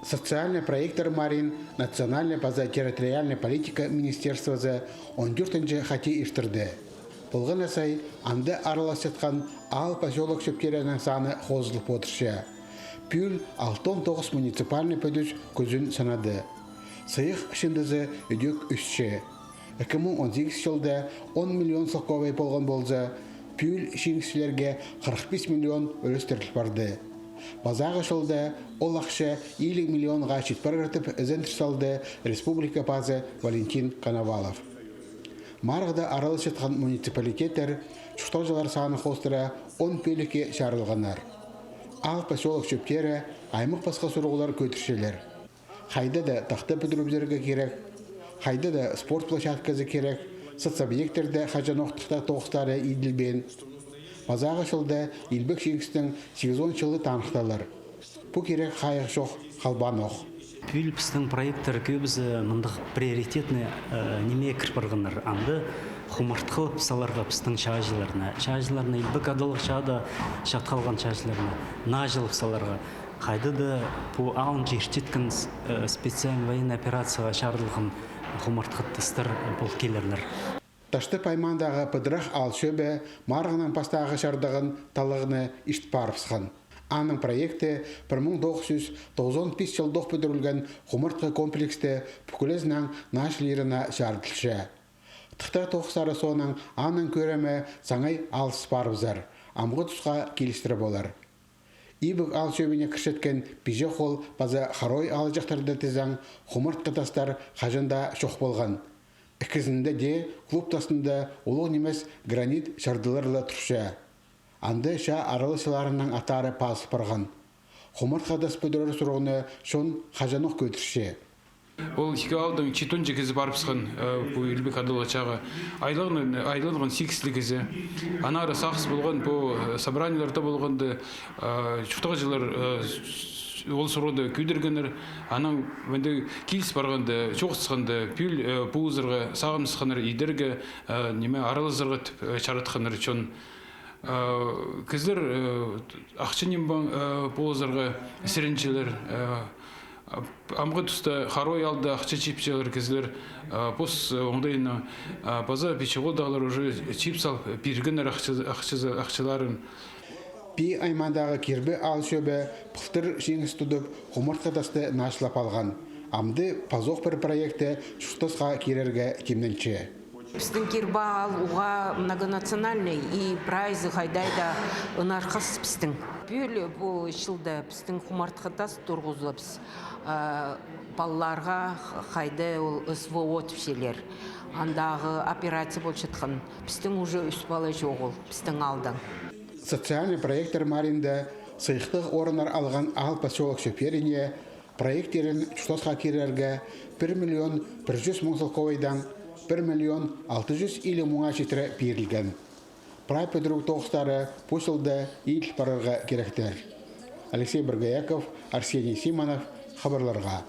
Социальный проектор Марин, национальная территориальная политика министерства за 14 хати иштирді. Бұлғын асай, анды аралас етқан ал поселок шөптерінің саны қозылып отыршы. Пүл 6-9 муниципальный пөдіш көзін санады. Сыйық ішіндізі үдік үсші. 2018 жылда 10 миллион сылковай болған болза, пүл шеңсілерге 45 миллион өлістіріл барды. Базағы жылда ол ақша 50 миллионға жетпар ғыртып әзентір салды республика базы Валентин Коновалов. Марғыда аралы жетқан муниципалитеттер шұқталжылар саны қостыра 10 пөліке шарылғанар. Ал поселок шөптері аймық басқа сұрғылар көтіршелер. Қайда да тақты бүдірубзерге керек, қайда да спорт площадкасы керек, соцобъектерді қажаноқтықта тоғыстары иділбен. Базағы жылда елбек шеңістің 8-10 жылы танықталар. Бұ керек қайық жоқ, қалбан оқ. Пүл біздің проекттер көбізі мұндық приоритетні неме кірпіргінір. Анды құмыртқы пысаларға біздің шағыжыларына елбек адылық шағыда шатқалған шағыжыларына нажылы пысаларға. Қайды да бұл ауын жерчеткін специальный военный операцияға шағырылған құмыртқы тыстыр бұл келерлер. Ташты паймандағы пыдырақ ал шөбе марғынан пастағы шардығын талығыны ішт барыпсқан. Аның проекті 1995 жылдық бүдірілген құмыртқы комплексті бүкілезнің нашлеріна жардылшы. Тұқтар тоқсары соның аның көремі саңай алыс барыбзар, амғы тұсқа келістірі болар. Ибік ал шөбіне кіршеткен беже қол база харой алыжақтарды тезаң құмыртқы тастар қажында шоқ болған. Ikisinde de klub tasında ulu немес granit şardыларла тұршы. Анды ша аралышыларының атары пасып барған. Құмыртқадас пөдірі сұрғыны шон қажанық көтірші. Ол екі алдың читон жекізі барыпсқан бұл елбек адылы чағы. Айлығын 8-лігізі. Анары сақсы болған бұл собранияларда болғанды чұқтағы жылар ол сұрғыды күйдіргенер, аның менде кейс барғанды, жоғысқанды, пүл бұғызырға, сағымысқаныр, идерге, неме аралызырға чаратқаныр чон. Кіздер ақшы нембан бұғызырға сіренчелер, амғы тұста харой алды ақшы чипчелер кіздер, бұс оңдайына база печеғодағылар уже чип сал бергенер ақшыларын. Пи аймандағы кербі ал шөбі пұқтыр жеңіс тұдып құмыртқадасты нашылап алған. Амды пазоқ бір проекті шұқтасқа керерге кемненші. Біздің кербі ал ұға многонациональный и прайзы қайдайда ұнарқас біздің. Бөлі бұл жылда біздің құмыртқадас тұрғызылыпс. Балларға қайды ол СВО түпшелер. Андағы операция бол шытқын. Біздің уже үс бала жоқ ол, біздің алдың. Социальный проектор Маринда сыйықтық орынар алған ал поселок шөперіне проектерін шұтасқа керерге 1 миллион 100 мың сылковайдан 1 миллион 650 мыңа жетірі берілген. Прай пөдірік тоғыстары пұсылды ел парарға керектер. Алексей Баргаяков, Арсений Симонов, хабарларға.